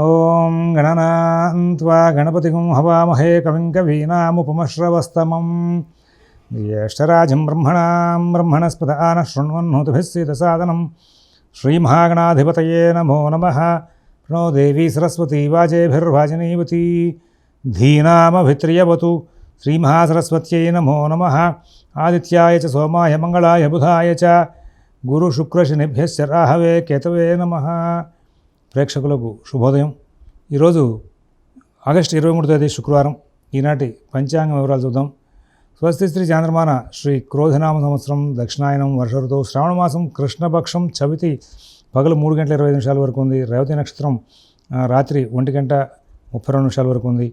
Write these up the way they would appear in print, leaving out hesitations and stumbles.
ఓం గణనాన్త్వా గణపతిం హవామహే కవిం కవీనాముపమశ్రవస్తమం జ్యేష్ఠరాజం బ్రహ్మణస్పద ఆనః శృణ్వన్నోతిభిస్సితసాదనం శ్రీమహాగణాధిపతయే నమో నమః ప్రణో దేవీ సరస్వతీ వాజేభిర్వాజనీవతి ధీనామభిత్రియవతు శ్రీమహాసరస్వత్యై నమో నమః ఆదిత్యాయ చ సోమాయ మంగళాయ బుధాయ చ గురుశుక్రశనిభ్యశ్చ రాహవే కేతవే నమః. ప్రేక్షకులకు శుభోదయం. ఈరోజు ఆగస్టు 23వ తేదీ శుక్రవారం. ఈనాటి పంచాంగ వివరాలు చూద్దాం. స్వస్తి శ్రీ చాంద్రమాన శ్రీ క్రోధనామ సంవత్సరం దక్షిణాయనం వర్ష ఋతువు శ్రావణమాసం కృష్ణపక్షం చవితి పగలు 3:25 వరకు ఉంది. రేవతి నక్షత్రం రాత్రి 1:32 వరకు ఉంది.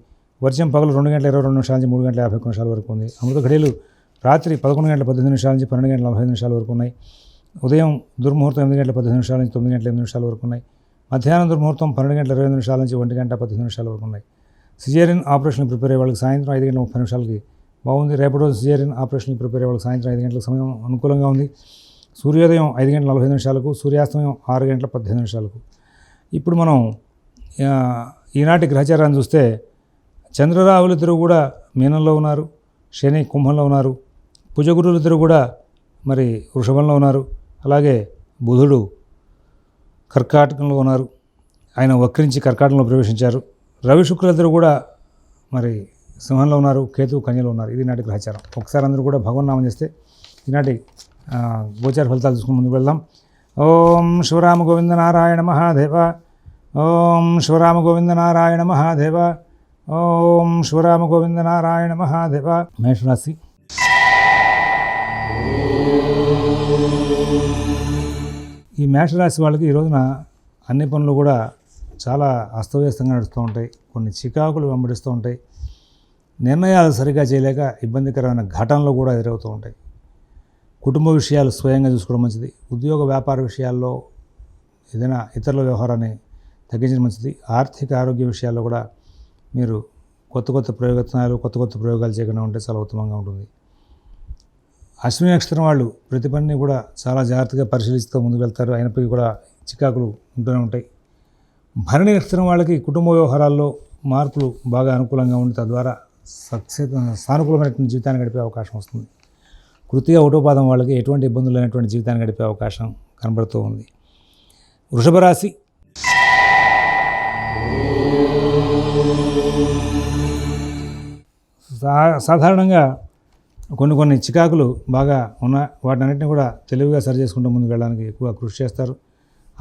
వర్షం పగలు 2:22 నుంచి 3:51 వరకు ఉంది. అమృత ఘడియలు రాత్రి 11:18 నుంచి 12:45 వరకు ఉన్నాయి. ఉదయం దుర్ముహూర్తం 8:18 నుంచి 9:08 వరకు ఉన్నాయి. మధ్యాహ్నం దుర్ముహూర్తం 12:20 నుంచి 1:10 వరకు ఉన్నాయి. సిజేరియన్ ఆపరేషన్ ప్రిపేర్ అయ్యే వాళ్ళకి సాయంత్రం 5:30 బాగుంది. రేపటి రోజు సిజేరియన్ ఆపరేషన్ ప్రిపేర్ అయ్యే వాళ్ళకి సాయంత్రం 5 గంటలకు సమయం అనుకూలంగా ఉంది. సూర్యోదయం 5:45 సూర్యాస్తమయం 6:15. ఇప్పుడు మనం ఈనాటి గ్రహచారాన్ని చూస్తే చంద్రరాహులిద్దరూ కూడా మీనంలో ఉన్నారు, శని కుంభంలో ఉన్నారు, కుజగురులిద్దరూ కూడా మరి వృషభంలో ఉన్నారు, అలాగే బుధుడు కర్కాటకంలో ఉన్నారు, ఆయన వక్రించి కర్కాటకంలో ప్రవేశించారు. రవి శుక్రులిద్దరూ కూడా మరి సింహంలో ఉన్నారు, కేతు కన్యలో ఉన్నారు. ఇది నాటి గ్రహచారం. ఒకసారి అందరూ కూడా భగవన్నామం చేస్తే ఈనాటి గోచార ఫలితాలు చూసుకుని ముందుకు వెళ్దాం. ఓం శివరామ గోవింద నారాయణ మహాదేవ. ఓం శివరామ గోవింద నారాయణ మహాదేవ. ఓం శివరామ గోవింద నారాయణ మహాదేవ. మేషరాశి. ఈ మేషరాశి వాళ్ళకి ఈ రోజున అన్ని పనులు కూడా చాలా అస్తవ్యస్తంగా నడుస్తూ ఉంటాయి. కొన్ని చికాకులు వెంబడిస్తూ ఉంటాయి. నిర్ణయాలు సరిగా చేయలేక ఇబ్బందికరమైన ఘటనలు కూడా ఎదురవుతూ ఉంటాయి. కుటుంబ విషయాలు స్వయంగా చూసుకోవడం మంచిది. ఉద్యోగ వ్యాపార విషయాల్లో ఏదైనా ఇతరుల వ్యవహారాన్ని తగ్గించడం మంచిది. ఆర్థిక ఆరోగ్య విషయాల్లో కూడా మీరు కొత్త ప్రయోగాలు చేయకుండా ఉంటే చాలా ఉత్తమంగా ఉంటుంది. అశ్విని నక్షత్రం వాళ్ళు ప్రతి పనిని కూడా చాలా జాగ్రత్తగా పరిశీలిస్తూ ముందుకు వెళ్తారు. అయినప్పటికీ కూడా చికాకులు ఉంటూనే ఉంటాయి. భరణి నక్షత్రం వాళ్ళకి కుటుంబ వ్యవహారాల్లో మార్పులు బాగా అనుకూలంగా ఉండి తద్వారా సానుకూలమైనటువంటి జీవితాన్ని గడిపే అవకాశం వస్తుంది. కృతిగా ఒకటోపాదం వాళ్ళకి ఎటువంటి ఇబ్బందులు లేనటువంటి జీవితాన్ని గడిపే అవకాశం కనబడుతూ ఉంది. వృషభ రాశి. సాధారణంగా కొన్ని చికాకులు బాగా ఉన్నాయి. వాటన్నిటిని కూడా తెలివిగా సరి చేసుకుంటూ ముందుకు వెళ్ళడానికి ఎక్కువ కృషి చేస్తారు.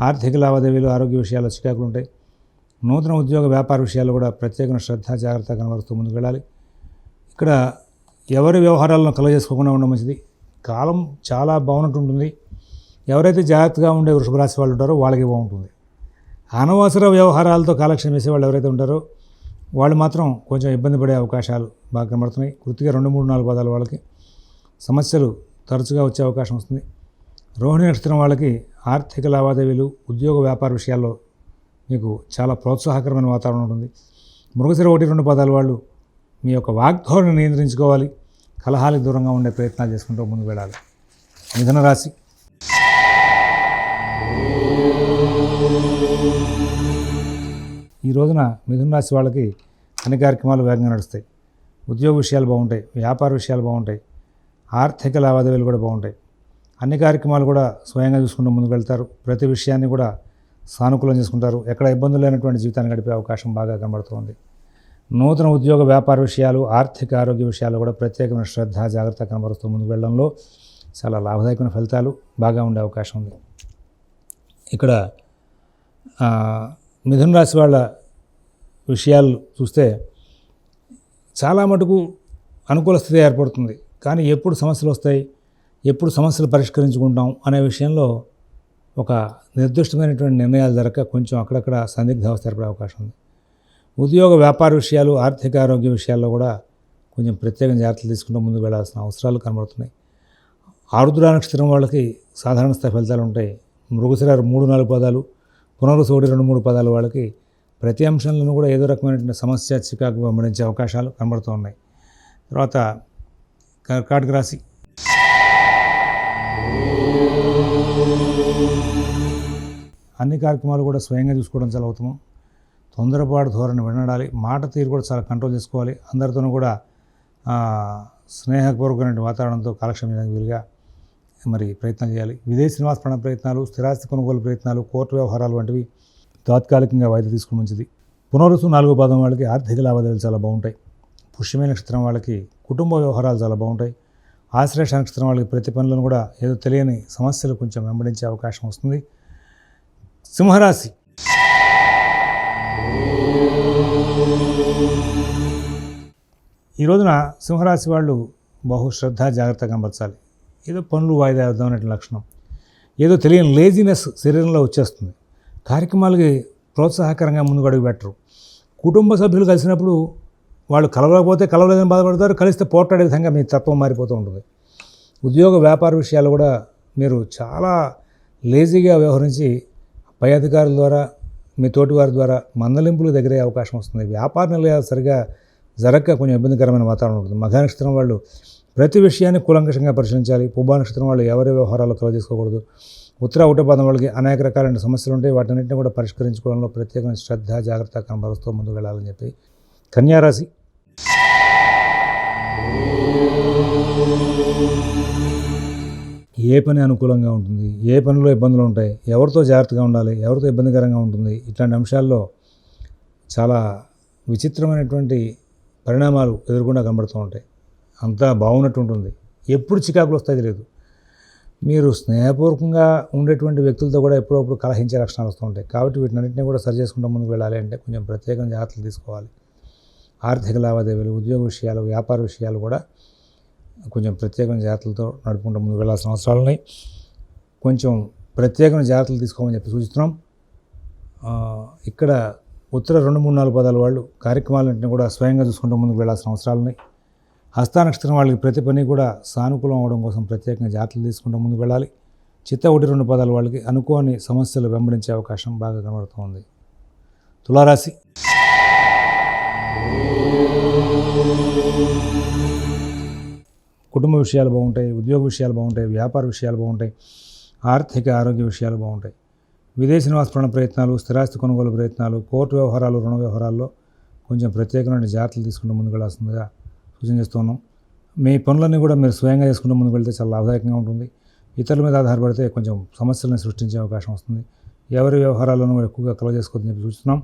ఆర్థిక లావాదేవీలు ఆరోగ్య విషయాల్లో చికాకులు ఉంటాయి. నూతన ఉద్యోగ వ్యాపార విషయాల్లో కూడా ప్రత్యేకమైన శ్రద్ధ జాగ్రత్త కనబరుస్తూ ముందుకు వెళ్ళాలి. ఇక్కడ ఎవరి వ్యవహారాలను కలగజేసుకోకుండా ఉండడం మంచిది. కాలం చాలా బాగుంటుంది. ఎవరైతే జాగ్రత్తగా ఉండే వృషభ రాశి వాళ్ళు ఉంటారో వాళ్ళకి బాగుంటుంది. అనవసర వ్యవహారాలతో కాలక్షేపం చేసే వాళ్ళు ఎవరైతే ఉంటారో వాళ్ళు మాత్రం కొంచెం ఇబ్బంది పడే అవకాశాలు బాగా కనబడుతున్నాయి. కృతిగా 2, 3, 4 పదాల వాళ్ళకి సమస్యలు తరచుగా వచ్చే అవకాశం వస్తుంది. రోహిణి నక్షత్రం వాళ్ళకి ఆర్థిక లావాదేవీలు ఉద్యోగ వ్యాపార విషయాల్లో మీకు చాలా ప్రోత్సాహకరమైన వాతావరణం ఉంటుంది. మృగశిర 1, 2 పదాల వాళ్ళు మీ యొక్క వాగ్ధోరణి నియంత్రించుకోవాలి. కలహాలకు దూరంగా ఉండే ప్రయత్నాలు చేసుకుంటూ ముందుకు వెళ్ళాలి. మిథున రాశి. ఈ రోజున మిథున రాశి వాళ్ళకి అన్ని కార్యక్రమాలు వేగంగా నడుస్తాయి. ఉద్యోగ విషయాలు బాగుంటాయి, వ్యాపార విషయాలు బాగుంటాయి, ఆర్థిక లావాదేవీలు కూడా బాగుంటాయి. అన్ని కార్యక్రమాలు కూడా స్వయంగా చూసుకుంటూ ముందుకు వెళ్తారు. ప్రతి విషయాన్ని కూడా సానుకూలం చేసుకుంటారు. ఎక్కడ ఇబ్బందులు లేనటువంటి జీవితాన్ని గడిపే అవకాశం బాగా కనబడుతుంది. నూతన ఉద్యోగ వ్యాపార విషయాలు ఆర్థిక ఆరోగ్య విషయాలు కూడా ప్రత్యేకమైన శ్రద్ధ జాగ్రత్త కనబరుస్తూ ముందుకు వెళ్ళడంలో చాలా లాభదాయకమైన ఫలితాలు బాగా ఉండే అవకాశం ఉంది. ఇక్కడ మిథున రాశి వాళ్ళ విషయాలు చూస్తే చాలా మటుకు అనుకూల స్థితి ఏర్పడుతుంది. కానీ ఎప్పుడు సమస్యలు వస్తాయి, ఎప్పుడు సమస్యలు పరిష్కరించుకుంటాం అనే విషయంలో ఒక నిర్దిష్టమైనటువంటి నిర్ణయాలు జరగక కొంచెం అక్కడక్కడ సందిగ్ధావస్థ ఏర్పడే అవకాశం ఉంది. ఉద్యోగ వ్యాపార విషయాలు ఆర్థిక ఆరోగ్య విషయాల్లో కూడా కొంచెం ప్రత్యేక జాగ్రత్తలు తీసుకుంటూ ముందుకు వెళ్ళాల్సిన అవసరాలు కనబడుతున్నాయి. ఆరుద్ర నక్షత్రం వాళ్ళకి సాధారణ స్థాయి ఫలితాలు ఉంటాయి. మృగశిర 3, 4 పదాలు, పునరుసు 1, 2, 3 పదాలు వాళ్ళకి ప్రతి అంశంలోనూ కూడా ఏదో రకమైనటువంటి సమస్య చికాకు వెంబడించే అవకాశాలు కనబడుతూ ఉన్నాయి. తర్వాత కర్కాటక రాశి. అన్ని కార్యక్రమాలు కూడా స్వయంగా చూసుకోవడం చాలా ఉత్తమం. తొందరపాటు ధోరణి వినడాలి. మాట తీరు కూడా చాలా కంట్రోల్ చేసుకోవాలి. అందరితోనూ కూడా స్నేహపూర్వకమైన వాతావరణంతో కాలక్షేపం చేయడానికి వీలుగా మరి ప్రయత్నం చేయాలి. విదేశీ నివాస ప్రయత్నాలు, స్థిరాస్తి కొనుగోలు ప్రయత్నాలు, కోర్టు వ్యవహారాలు వంటివి తాత్కాలికంగా వాయిదా తీసుకుని మంచిది. పునరుసు 4వ పాదం వాళ్ళకి ఆర్థిక లావాదేవీలు చాలా బాగుంటాయి. పుష్యమే నక్షత్రం వాళ్ళకి కుటుంబ వ్యవహారాలు చాలా బాగుంటాయి. ఆశ్లేష నక్షత్రం వాళ్ళకి ప్రతి పనులను కూడా ఏదో తెలియని సమస్యలు కొంచెం వెంబడించే అవకాశం వస్తుంది. సింహరాశి ఈ రోజున సింహరాశి వాళ్ళు బహుశ్రద్ధ జాగ్రత్తగా కనబరచాలి. ఏదో పనులు వాయిదా వేద్దాం అనే లక్షణం, ఏదో తెలియని లేజినెస్ శరీరంలో వచ్చేస్తుంది. కార్యక్రమాలకి ప్రోత్సాహకరంగా ముందుకు అడుగు పెట్టరు. కుటుంబ సభ్యులు కలిసినప్పుడు వాళ్ళు కలవలేకపోతే కలవలేదని బాధపడతారు, కలిస్తే పోట్లాడే విధంగా మీ తత్వం మారిపోతూ ఉంటుంది. ఉద్యోగ వ్యాపార విషయాలు కూడా మీరు చాలా లేజీగా వ్యవహరించి పై అధికారుల ద్వారా మీ తోటివారి ద్వారా మందలింపులు దగ్గరే అవకాశం వస్తుంది. వ్యాపార నిలయాలు సరిగా జరగక కొంచెం ఇబ్బందికరమైన వాతావరణం ఉంటుంది. మఘ నక్షత్రం వాళ్ళు ప్రతి విషయాన్ని కూలంకషంగా పరిశీలించాలి. పుబ్బా నక్షత్రం వాళ్ళు ఎవరి వ్యవహారాలు కలువ చేసుకోకూడదు. ఉత్తర ఒకటో పాదం వాళ్ళకి అనేక రకాలైన సమస్యలు ఉంటాయి. వాటన్నింటినీ కూడా పరిష్కరించుకోవడంలో ప్రత్యేకమైన శ్రద్ధ జాగ్రత్త కనబరుస్తూ ముందుకు వెళ్ళాలని చెప్పి. కన్యారాశి ఏ పని అనుకూలంగా ఉంటుంది, ఏ పనిలో ఇబ్బందులు ఉంటాయి, ఎవరితో జాగ్రత్తగా ఉండాలి, ఎవరితో ఇబ్బందికరంగా ఉంటుంది, ఇట్లాంటి అంశాల్లో చాలా విచిత్రమైనటువంటి పరిణామాలు ఎదుర్కొండా కనబడుతూ ఉంటాయి. అంతా బాగున్నట్టు ఉంటుంది, ఎప్పుడు చికాకులు వస్తాయి తెలియదు. మీరు స్నేహపూర్వకంగా ఉండేటువంటి వ్యక్తులతో కూడా ఎప్పుడప్పుడు కలహించే లక్షణాలు వస్తూ ఉంటాయి. కాబట్టి వీటినన్నింటినీ కూడా సరి చేసుకుంటూ ముందుకు వెళ్ళాలి అంటే కొంచెం ప్రత్యేకంగా జాగ్రత్తలు తీసుకోవాలి. ఆర్థిక లావాదేవీలు, ఉద్యోగ విషయాలు, వ్యాపార విషయాలు కూడా కొంచెం ప్రత్యేకమైన జాగ్రత్తలతో నడుపుకుంటూ ముందుకు వెళ్ళాల్సిన అవసరాలు ఉన్నాయి. కొంచెం ప్రత్యేకమైన జాగ్రత్తలు తీసుకోమని చెప్పి సూచిస్తున్నాం. ఇక్కడ ఉత్తర 2, 3, 4 పాదాల వాళ్ళు కార్యక్రమాలన్నింటినీ కూడా స్వయంగా చూసుకుంటూ ముందుకు వెళ్ళాల్సిన అవసరాలు ఉన్నాయి. హస్త నక్షత్రం వాళ్ళకి ప్రతి పని కూడా సానుకూలం అవడం కోసం ప్రత్యేకంగా జాగ్రత్తలు తీసుకుంటూ ముందుకు వెళ్ళాలి. చిత్త 1, 2 పాదాల వాళ్ళకి అనుకోని సమస్యలు వెంబడించే అవకాశం బాగా కనబడుతుంది. తులారాశి కుటుంబ విషయాలు బాగుంటాయి, ఉద్యోగ విషయాలు బాగుంటాయి, వ్యాపార విషయాలు బాగుంటాయి, ఆర్థిక ఆరోగ్య విషయాలు బాగుంటాయి. విదేశీ నివాస ప్రయత్నాలు, స్థిరాస్తి కొనుగోలు ప్రయత్నాలు, కోర్టు వ్యవహారాలు, రుణ వ్యవహారాల్లో కొంచెం ప్రత్యేకమైన జాగ్రత్తలు తీసుకుంటూ ముందుకు వెళ్ళాల్సిందిగా సూచన చేస్తున్నాం. మీ పనులన్నీ కూడా మీరు స్వయంగా చేసుకుంటూ ముందుకు వెళ్తే చాలా లాభదాయకంగా ఉంటుంది. ఇతరుల మీద ఆధారపడితే కొంచెం సమస్యలను సృష్టించే అవకాశం వస్తుంది. ఎవరి వ్యవహారాలను ఎక్కువగా కలవ చేసుకోవద్దని చెప్పి సూచిస్తున్నాం.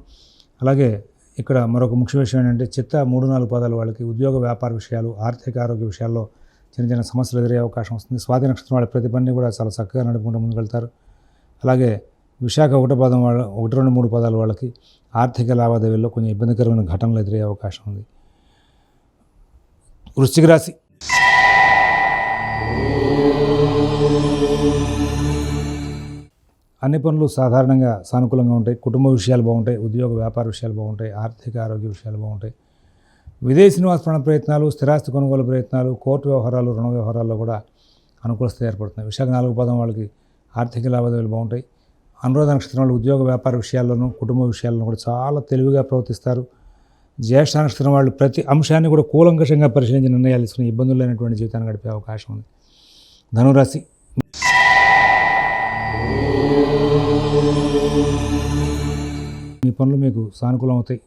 అలాగే ఇక్కడ మరొక ముఖ్య విషయం ఏంటంటే చిత్త 3, 4 పాదాల వాళ్ళకి ఉద్యోగ వ్యాపార విషయాలు, ఆర్థిక ఆరోగ్య విషయాల్లో చిన్న చిన్న సమస్యలు ఎదురయ్యే అవకాశం వస్తుంది. స్వాతి నక్షత్రం వాళ్ళ ప్రతి పనిని కూడా చాలా చక్కగా నడుపుకుంటూ ముందుకు వెళ్తారు. అలాగే విశాఖ 1 పాదం వాళ్ళ 1, 2, 3 పాదాల వాళ్ళకి ఆర్థిక లావాదేవీల్లో కొంచెం ఇబ్బందికరమైన ఘటనలు ఎదురయ్యే అవకాశం ఉంది. వృశ్చిక రాశి అన్ని పనులు సాధారణంగా సానుకూలంగా ఉంటాయి. కుటుంబ విషయాలు బాగుంటాయి, ఉద్యోగ వ్యాపార విషయాలు బాగుంటాయి, ఆర్థిక ఆరోగ్య విషయాలు బాగుంటాయి. విదేశీ నివాస ప్రయత్నాలు, స్థిరాస్తి కొనుగోలు ప్రయత్నాలు, కోర్టు వ్యవహారాలు, రుణ వ్యవహారాల్లో కూడా అనుకూలత ఏర్పడుతున్నాయి. విశాఖ 4 పాదం వాళ్ళకి ఆర్థిక లావాదేవీలు బాగుంటాయి. అనురాధ నక్షత్రం వాళ్ళు ఉద్యోగ వ్యాపార విషయాల్లోనూ కుటుంబ విషయాలను కూడా చాలా తెలివిగా ప్రవర్తిస్తారు. జ్యేష్ఠ నక్షత్రం వాళ్ళు ప్రతి అంశాన్ని కూడా కూలంకషంగా పరిశీలించి నిర్ణయాలు తీసుకుని ఇబ్బందులు లేనటువంటి జీవితాన్ని గడిపే అవకాశం ఉంది. ధనురాశి మీ పనులు మీకు సానుకూలం అవుతాయి.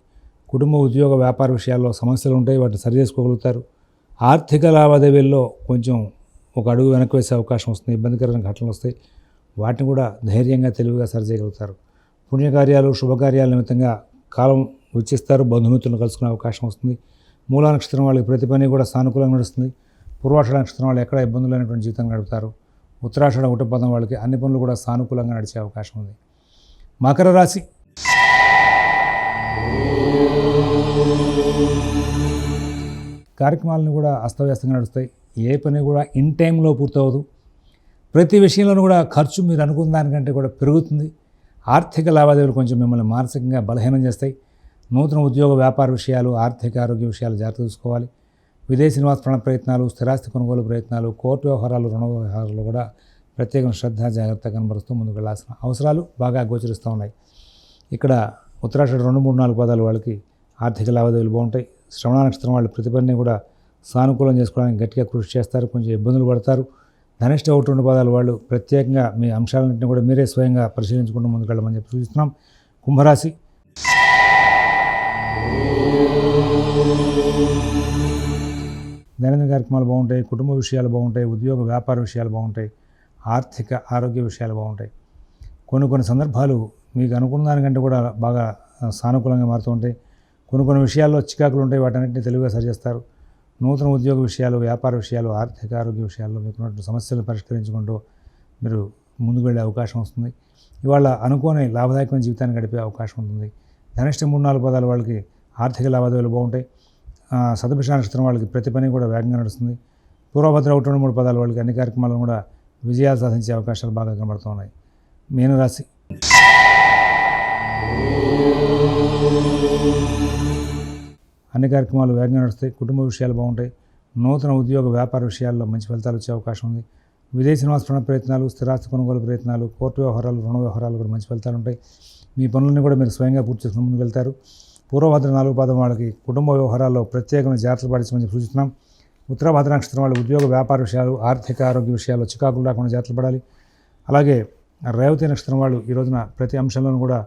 కుటుంబ ఉద్యోగ వ్యాపార విషయాల్లో సమస్యలు ఉంటాయి, వాటిని సరి చేసుకోగలుగుతారు. ఆర్థిక లావాదేవీల్లో కొంచెం ఒక అడుగు వెనక్కి వేసే అవకాశం వస్తుంది. ఇబ్బందికరమైన ఘటనలు వస్తాయి, వాటిని కూడా ధైర్యంగా తెలివిగా సరి చేయగలుగుతారు. పుణ్యకార్యాలు, శుభకార్యాల నిమిత్తంగా కాలం వెచ్చిస్తారు, బంధుమిత్రులను కలుసుకునే అవకాశం వస్తుంది. మూలా నక్షత్రం వాళ్ళకి ప్రతి పని కూడా సానుకూలంగా నడుస్తుంది. పూర్వాషాఢ నక్షత్రం వాళ్ళు ఎక్కడ ఇబ్బందులు లేనటువంటి జీవితం గడుపుతారు. ఉత్తరాషాఢ 1 పాదం వాళ్ళకి అన్ని పనులు కూడా సానుకూలంగా నడిచే అవకాశం ఉంది. మకర రాశి కార్యక్రమాలను కూడా అస్తవ్యస్తంగా నడుస్తాయి. ఏ పని కూడా ఇన్ టైంలో పూర్తవదు. ప్రతి విషయంలోనూ కూడా ఖర్చు మీరు అనుకున్న దానికంటే కూడా పెరుగుతుంది. ఆర్థిక లావాదేవీలు కొంచెం మిమ్మల్ని మానసికంగా బలహీనం చేస్తాయి. నూతన ఉద్యోగ వ్యాపార విషయాలు, ఆర్థిక ఆరోగ్య విషయాలు జాగ్రత్త చూసుకోవాలి. విదేశీ నివాస ప్రయత్నాలు, స్థిరాస్తి కొనుగోలు ప్రయత్నాలు, కోర్టు వ్యవహారాలు, రుణ వ్యవహారాలు కూడా ప్రత్యేకమైన శ్రద్ధ జాగ్రత్త కనబరుస్తూ ముందుకు వెళ్ళాల్సిన అవసరాలు బాగా గోచరిస్తూ ఉన్నాయి. ఇక్కడ ఉత్తరాషాఢ 2, 3, 4 పాదాల వాళ్ళకి ఆర్థిక లావాదేవీలు బాగుంటాయి. శ్రవణ నక్షత్రం వాళ్ళు ప్రతి పనిని కూడా సానుకూలం చేసుకోవడానికి గట్టిగా కృషి చేస్తారు, కొంచెం ఇబ్బందులు పడతారు. ధనిష్ట 1, 2 పాదాల వాళ్ళు ప్రత్యేకంగా మీ అంశాలన్నింటినీ కూడా మీరే స్వయంగా పరిశీలించుకుంటూ ముందుకు వెళ్ళమని చెప్పి సూచిస్తున్నాం. కుంభరాశి దైనందిన కార్యక్రమాలు బాగుంటాయి, కుటుంబ విషయాలు బాగుంటాయి, ఉద్యోగ వ్యాపార విషయాలు బాగుంటాయి, ఆర్థిక ఆరోగ్య విషయాలు బాగుంటాయి. కొన్ని సందర్భాలు మీకు అనుకున్న దానికంటే కూడా బాగా సానుకూలంగా మారుతూ ఉంటాయి. కొన్ని విషయాల్లో చికాకులు ఉంటాయి, వాటన్నిటిని తెలివిగా సరిచేస్తారు. నూతన ఉద్యోగ విషయాలు, వ్యాపార విషయాలు, ఆర్థిక ఆరోగ్య విషయాల్లో మీకున్నటువంటి సమస్యలు పరిష్కరించుకుంటూ మీరు ముందుకు వెళ్ళే అవకాశం వస్తుంది. ఇవాళ అనుకోని లాభదాయకమైన జీవితాన్ని గడిపే అవకాశం ఉంటుంది. ధనిష్ట 3-4 పదాల వాళ్ళకి ఆర్థిక లావాదేవీలు బాగుంటాయి. శతభిష నక్షత్రం వాళ్ళకి ప్రతి పని కూడా వేగంగా నడుస్తుంది. పూర్వభద్ర 1-3 పదాల వాళ్ళకి అన్ని కార్యక్రమాలను కూడా విజయాలు సాధించే అవకాశాలు బాగా కనబడుతూ ఉన్నాయి. మీనరాశి. అన్ని కార్యక్రమాలు వేగంగా నడుస్తాయి. కుటుంబ విషయాలు బాగుంటాయి. నూతన ఉద్యోగ వ్యాపార విషయాల్లో మంచి ఫలితాలు వచ్చే అవకాశం ఉంది. విదేశీ నివాస ప్రయత్నాలు, స్థిరాస్తి కొనుగోలు ప్రయత్నాలు, కోర్టు వ్యవహారాలు, రుణ వ్యవహారాలు కూడా మంచి ఫలితాలు ఉంటాయి. మీ పనులన్నీ కూడా మీరు స్వయంగా పూర్తి చేసుకుని ముందుకు వెళ్తారు. పూర్వభద్ర 4 పాదం వాళ్ళకి కుటుంబ వ్యవహారాల్లో ప్రత్యేకమైన జాగ్రత్తలు పాటించమని సూచిస్తున్నాం. ఉత్తరభద్ర నక్షత్రం వాళ్ళు ఉద్యోగ వ్యాపార విషయాలు, ఆర్థిక ఆరోగ్య విషయాల్లో చికాకులు రాకుండా జాగ్రత్తలు పడాలి. అలాగే రేవతి నక్షత్రం వాళ్ళు ఈ రోజున ప్రతి అంశంలోనూ కూడా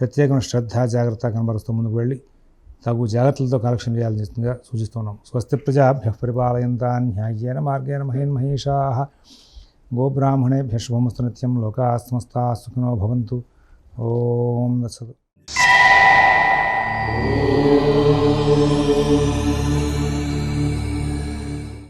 ప్రత్యేకమైన శ్రద్ధ, జాగ్రత్త కనబరుస్తూ ముందుకు వెళ్ళి తగు జాగ్రత్తలతో కాలక్షేపం చేయాలని సూచిస్తున్నాం. స్వస్తి ప్రజాభ్యః పరిపాలయంతాం న్యాయేన మార్గేణ మహీన్మహేషాః. గోబ్రాహ్మణేభ్యః శుభమస్తు నిత్యం. లోకాః సమస్తాః సుఖినో భవంతు. ఓం తత్సత్.